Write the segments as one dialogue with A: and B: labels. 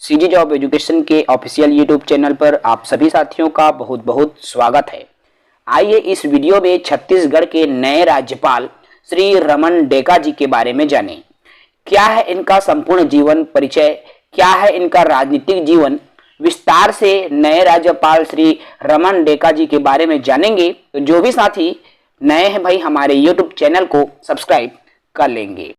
A: CG job education के official YouTube channel पर आप सभी साथियों का बहुत बहुत स्वागत है। आइए इस वीडियो में छत्तीसगढ़ के नए राज्यपाल श्री रमन डेका जी के बारे में जानें। क्या है इनका संपूर्ण जीवन परिचय, क्या है इनका राजनीतिक जीवन, विस्तार से नए राज्यपाल श्री रमन डेका जी के बारे में जानेंगे। तो जो भी साथी नए हैं भाई हमारे यूट्यूब चैनल को सब्सक्राइब कर लेंगे।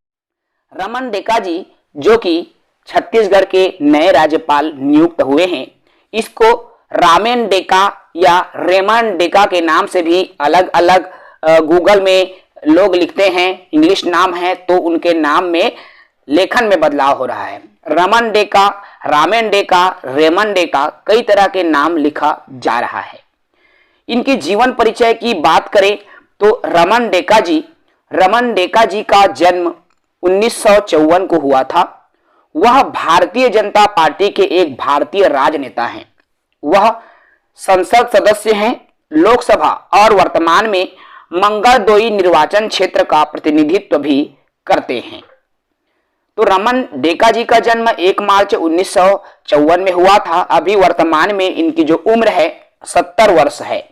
A: रमन डेका जी जो कि छत्तीसगढ़ के नए राज्यपाल नियुक्त हुए हैं, इसको रामेन डेका या रेमन डेका के नाम से भी अलग अलग गूगल में लोग लिखते हैं। इंग्लिश नाम है तो उनके नाम में लेखन में बदलाव हो रहा है। रमन डेका, रामेन डेका, रेमन डेका, कई तरह के नाम लिखा जा रहा है। इनकी जीवन परिचय की बात करें तो रमन डेका जी का जन्म 1954 को हुआ था। वह भारतीय जनता पार्टी के एक भारतीय राजनेता हैं। वह संसद सदस्य हैं, लोकसभा और वर्तमान में मंगलदोई निर्वाचन क्षेत्र का प्रतिनिधित्व भी करते हैं। तो रमन डेका जी का जन्म 1 मार्च 1954 में हुआ था। अभी वर्तमान में इनकी जो उम्र है 70 वर्ष है।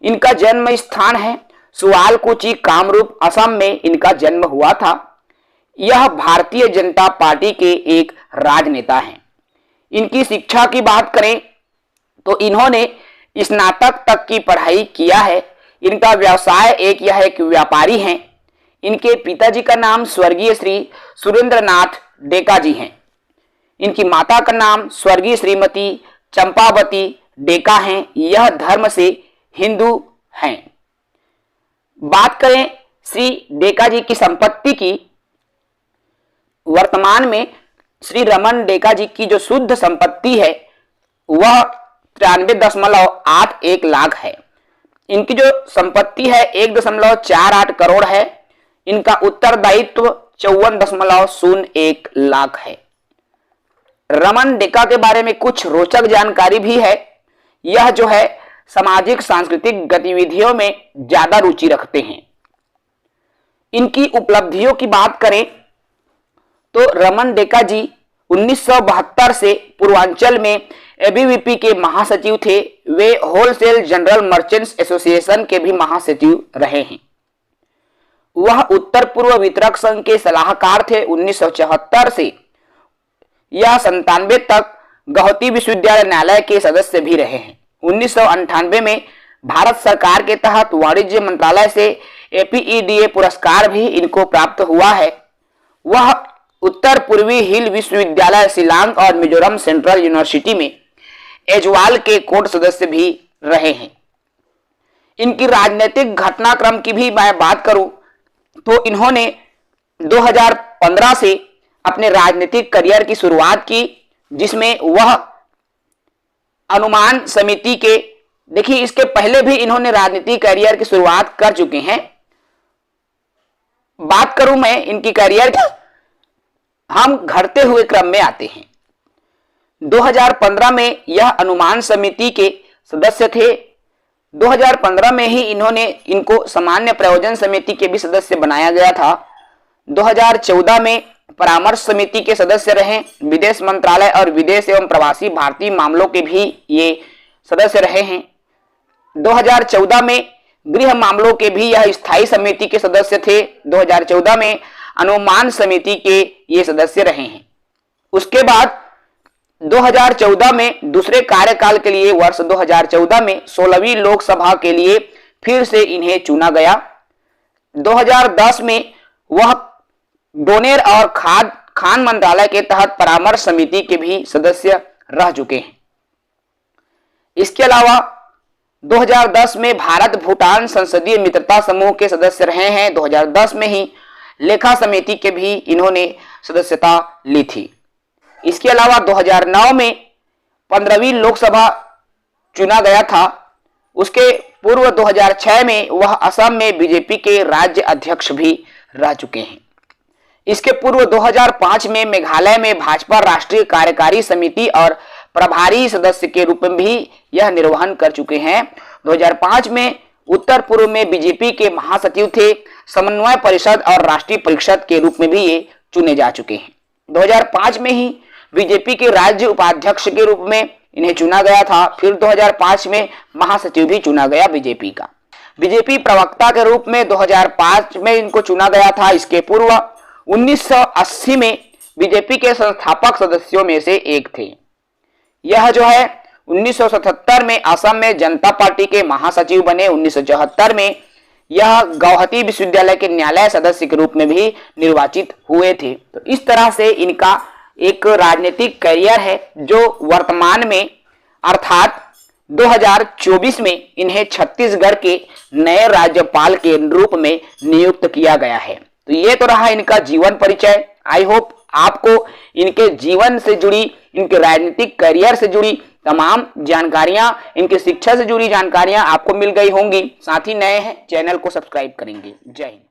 A: इनका जन्म स्थान है सुआलकुची, कामरूप, असम में इनका जन्म हुआ था। यह भारतीय जनता पार्टी के एक राजनेता हैं। इनकी शिक्षा की बात करें तो इन्होंने स्नातक तक की पढ़ाई किया है। इनका व्यवसाय यह है कि व्यापारी हैं। इनके पिताजी का नाम स्वर्गीय श्री सुरेंद्रनाथ डेका जी हैं। इनकी माता का नाम स्वर्गीय श्रीमती चंपावती डेका हैं। यह धर्म से हिंदू हैं। बात करें श्री डेका जी की संपत्ति की, वर्तमान में श्री रमन डेका जी की जो शुद्ध संपत्ति है वह 93.81 लाख है। इनकी जो संपत्ति है 1.48 करोड़ है। इनका उत्तरदायित्व 54.01 लाख है। रमन डेका के बारे में कुछ रोचक जानकारी भी है। यह जो है सामाजिक सांस्कृतिक गतिविधियों में ज्यादा रुचि रखते हैं। इनकी उपलब्धियों की बात करें तो रमन डेका जी 1972 से पूर्वांचल में एबीवीपी के महासचिव थे। वे होलसेल जनरल मर्चेंट्स एसोसिएशन के भी महासचिव रहे हैं। वह उत्तर पूर्व वितरक संघ के सलाहकार थे 1974 से यह 97 तक गौहती विश्वविद्यालय न्यायालय के सदस्य भी रहे हैं। 1998 में भारत सरकार के तहत वाणिज्य मंत्रालय से एपीईडीए पुरस्कार भी इनको प्राप्त हुआ है। वह उत्तर पूर्वी हिल विश्वविद्यालय शिलांग और मिजोरम सेंट्रल यूनिवर्सिटी में एजवाल के कोर्ट सदस्य भी रहे हैं। इनकी राजनीतिक घटनाक्रम की भी मैं बात करूं तो इन्होंने 2015 से अपने राजनीतिक करियर की शुरुआत की, जिसमें वह अनुमान समिति के, देखिए इसके पहले भी इन्होंने राजनीतिक करियर की शुरुआत कर चुके हैं। बात करूं मैं इनकी करियर की, हम घटते हुए क्रम में आते हैं। 2015 में यह अनुमान समिति के सदस्य थे। 2015 में ही इनको सामान्य प्रयोजन समिति के भी सदस्य बनाया गया था। 2014 में परामर्श समिति के सदस्य रहे। विदेश मंत्रालय और विदेश एवं प्रवासी भारतीय मामलों के भी ये सदस्य रहे हैं। 2014 में गृह मामलों के भी यह स्थायी समिति के सदस्य थे। 2014 में अनुमान समिति के ये सदस्य रहे हैं। उसके बाद 2014 में दूसरे कार्यकाल के लिए वर्ष 2014 में 16वीं लोकसभा के लिए फिर से इन्हें चुना गया। 2010 में वह डोनेर और खान मंत्रालय के तहत परामर्श समिति के भी सदस्य रह चुके हैं। इसके अलावा 2010 में भारत भूटान संसदीय मित्रता समूह के सदस्य रहे हैं। 2010 में ही लेखा समिति के भी इन्होंने सदस्यता ली थी। इसके अलावा 2009 में 15वीं लोकसभा चुना गया था। उसके पूर्व 2006 में वह असम में बीजेपी के राज्य अध्यक्ष भी रह चुके हैं। इसके पूर्व 2005 में मेघालय में भाजपा राष्ट्रीय कार्यकारी समिति और प्रभारी सदस्य के रूप में भी यह निर्वहन कर चुके हैं। 2005 में उत्तर पूर्व में बीजेपी के महासचिव थे। समन्वय परिषद और राष्ट्रीय परिषद के रूप में भी ये चुने जा चुके हैं। 2005 में ही बीजेपी के राज्य उपाध्यक्ष के रूप में इन्हें चुना गया था। फिर 2005 में महासचिव भी चुना गया बीजेपी का। बीजेपी प्रवक्ता के रूप में 2005 में इनको चुना गया था। इसके पूर्व 1980 में बीजेपी के संस्थापक सदस्यों में से एक थे। यह जो है 1977 में असम में जनता पार्टी के महासचिव बने। 1974 में यह गौहती विश्वविद्यालय के न्यायालय सदस्य के रूप में भी निर्वाचित हुए थे। तो इस तरह से इनका एक राजनीतिक करियर है जो वर्तमान में अर्थात 2024 में इन्हें छत्तीसगढ़ के नए राज्यपाल के रूप में नियुक्त किया गया है। तो ये तो रहा इनका जीवन परिचय। आई होप आपको इनके जीवन से जुड़ी, इनके राजनीतिक करियर से जुड़ी तमाम जानकारियां, इनकी शिक्षा से जुड़ी जानकारियां आपको मिल गई होंगी। साथ ही नए हैं चैनल को सब्सक्राइब करेंगे। जय हिंद।